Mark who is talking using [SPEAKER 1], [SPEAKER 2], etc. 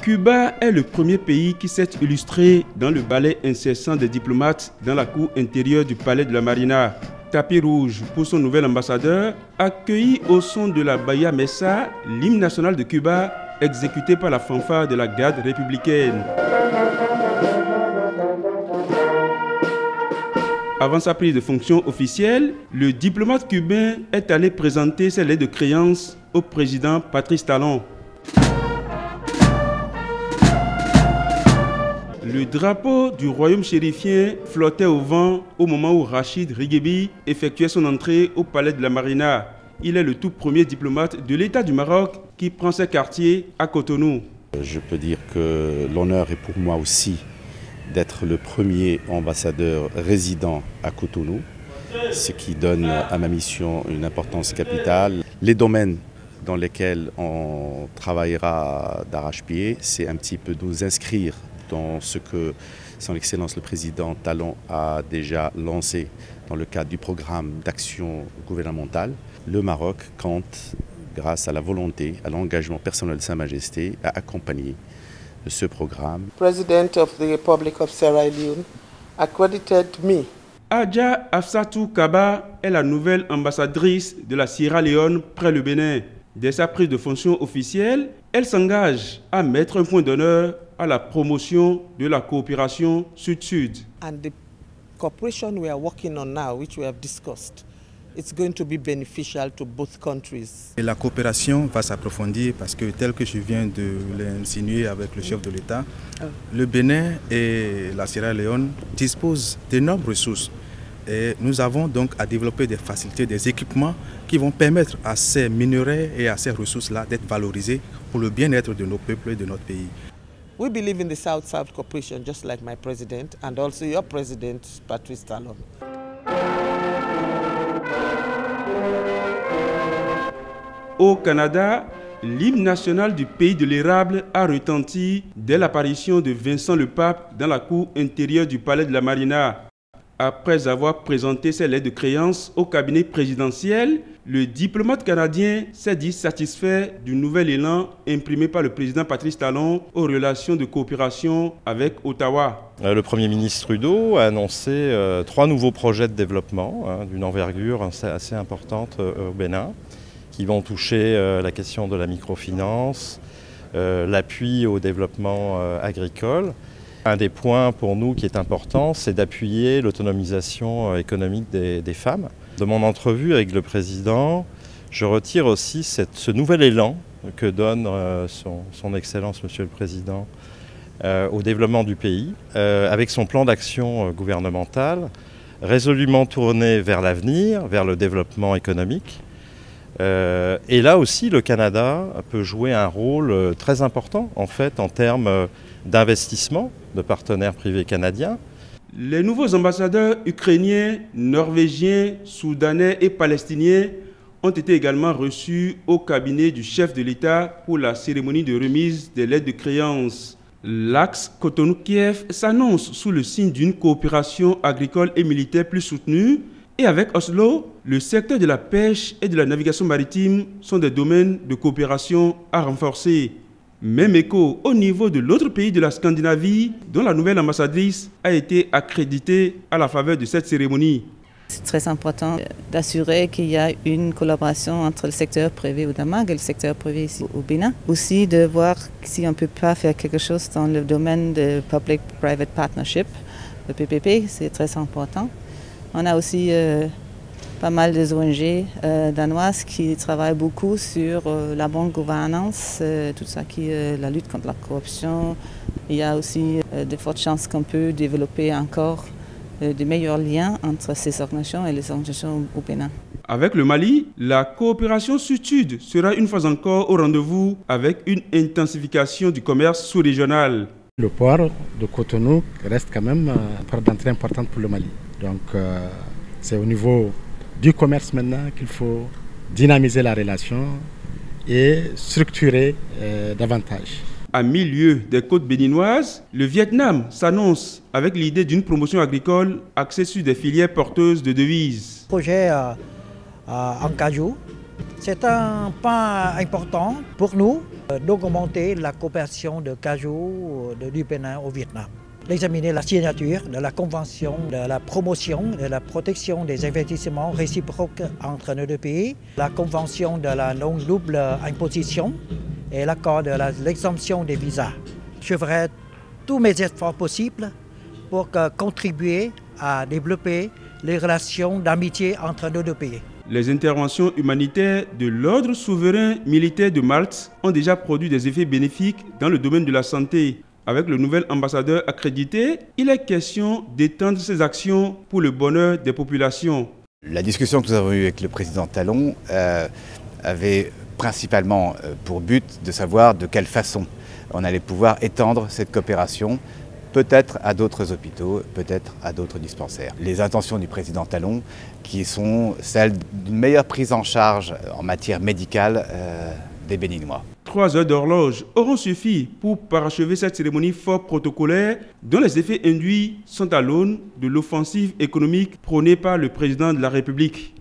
[SPEAKER 1] Cuba est le premier pays qui s'est illustré dans le ballet incessant des diplomates dans la cour intérieure du palais de la Marina. Tapis rouge pour son nouvel ambassadeur, accueilli au son de la Bahia Mesa, l'hymne national de Cuba, exécuté par la fanfare de la garde républicaine. Avant sa prise de fonction officielle, le diplomate cubain est allé présenter ses lettres de créance au président Patrice Talon. Le drapeau du royaume chérifien flottait au vent au moment où Rachid Righebi effectuait son entrée au palais de la Marina. Il est le tout premier diplomate de l'État du Maroc qui prend ses quartiers à Cotonou.
[SPEAKER 2] Je peux dire que l'honneur est pour moi aussi d'être le premier ambassadeur résident à Cotonou, ce qui donne à ma mission une importance capitale. Les domaines dans lesquels on travaillera d'arrache-pied, c'est un petit peu nous inscrire dans ce que Son Excellence le Président Talon a déjà lancé dans le cadre du programme d'action gouvernementale. Le Maroc compte, grâce à la volonté, à l'engagement personnel de Sa Majesté, à accompagner ce programme.
[SPEAKER 3] President of the Republic of Sierra Leone accredited me.
[SPEAKER 1] Adja Afsatou Kaba est la nouvelle ambassadrice de la Sierra Leone près le Bénin. Dès sa prise de fonction officielle, elle s'engage à mettre un point d'honneur à la promotion de la coopération Sud-Sud.
[SPEAKER 3] And the cooperation we are working on now, which we have discussed, it's going to be beneficial to both countries.
[SPEAKER 4] Et la coopération va s'approfondir parce que, tel que je viens de l'insinuer avec le chef de l'État, le Bénin et la Sierra Leone disposent d'énormes ressources. Et nous avons donc à développer des facilités, des équipements qui vont permettre à ces minerais et à ces ressources-là d'être valorisés pour le bien-être de nos peuples et de notre pays.
[SPEAKER 3] We believe in the South-South cooperation, just like my president and also your president, Patrice Talon.
[SPEAKER 1] Au Canada, l'hymne national du pays de l'érable a retenti dès l'apparition de Vincent le Pape dans la cour intérieure du palais de la Marina. Après avoir présenté ses lettres de créance au cabinet présidentiel, le diplomate canadien s'est dit satisfait du nouvel élan imprimé par le président Patrice Talon aux relations de coopération avec Ottawa.
[SPEAKER 5] Le Premier ministre Trudeau a annoncé 3 nouveaux projets de développement d'une envergure assez importante au Bénin, qui vont toucher la question de la microfinance, l'appui au développement agricole. Un des points pour nous qui est important, c'est d'appuyer l'autonomisation économique des femmes. De mon entrevue avec le président, je retire aussi ce nouvel élan que donne son Excellence, Monsieur le Président, au développement du pays, avec son plan d'action gouvernemental, résolument tourné vers l'avenir, vers le développement économique. Et là aussi, le Canada peut jouer un rôle très important en fait en termes d'investissement de partenaires privés canadiens.
[SPEAKER 1] Les nouveaux ambassadeurs ukrainiens, norvégiens, soudanais et palestiniens ont été également reçus au cabinet du chef de l'État pour la cérémonie de remise des lettres de créance. L'axe Cotonou-Kiev s'annonce sous le signe d'une coopération agricole et militaire plus soutenue. Et avec Oslo, le secteur de la pêche et de la navigation maritime sont des domaines de coopération à renforcer. Même écho au niveau de l'autre pays de la Scandinavie, dont la nouvelle ambassadrice a été accréditée à la faveur de cette cérémonie.
[SPEAKER 6] C'est très important d'assurer qu'il y a une collaboration entre le secteur privé au Damas et le secteur privé ici au Bénin. Aussi de voir si on ne peut pas faire quelque chose dans le domaine de Public-Private Partnership, le PPP, c'est très important. On a aussi pas mal de ONG danoises qui travaillent beaucoup sur la bonne gouvernance, tout ça qui est la lutte contre la corruption. Il y a aussi de fortes chances qu'on peut développer encore de meilleurs liens entre ces organisations et les organisations au Bénin.
[SPEAKER 1] Avec le Mali, la coopération Sud-Sud sera une fois encore au rendez-vous avec une intensification du commerce sous-régional.
[SPEAKER 7] Le port de Cotonou reste quand même un port d'entrée important pour le Mali. Donc c'est au niveau du commerce maintenant qu'il faut dynamiser la relation et structurer davantage.
[SPEAKER 1] À milieu des côtes béninoises, le Vietnam s'annonce avec l'idée d'une promotion agricole axée sur des filières porteuses de devises.
[SPEAKER 8] Projet en cajou C'est un pas important pour nous d'augmenter la coopération de cajou du Bénin au Vietnam. D'examiner la signature de la convention de la promotion et de la protection des investissements réciproques entre nos deux pays, la convention de la non-double imposition et l'accord de l'exemption des visas. Je ferai tous mes efforts possibles pour contribuer à développer les relations d'amitié entre nos deux pays.
[SPEAKER 1] Les interventions humanitaires de l'Ordre souverain militaire de Malte ont déjà produit des effets bénéfiques dans le domaine de la santé. Avec le nouvel ambassadeur accrédité, il est question d'étendre ces actions pour le bonheur des populations.
[SPEAKER 9] La discussion que nous avons eue avec le président Talon avait principalement pour but de savoir de quelle façon on allait pouvoir étendre cette coopération, peut-être à d'autres hôpitaux, peut-être à d'autres dispensaires. Les intentions du président Talon, qui sont celles d'une meilleure prise en charge en matière médicale des Béninois.
[SPEAKER 1] 3 heures d'horloge auront suffi pour parachever cette cérémonie fort protocolaire dont les effets induits sont à l'aune de l'offensive économique prônée par le président de la République.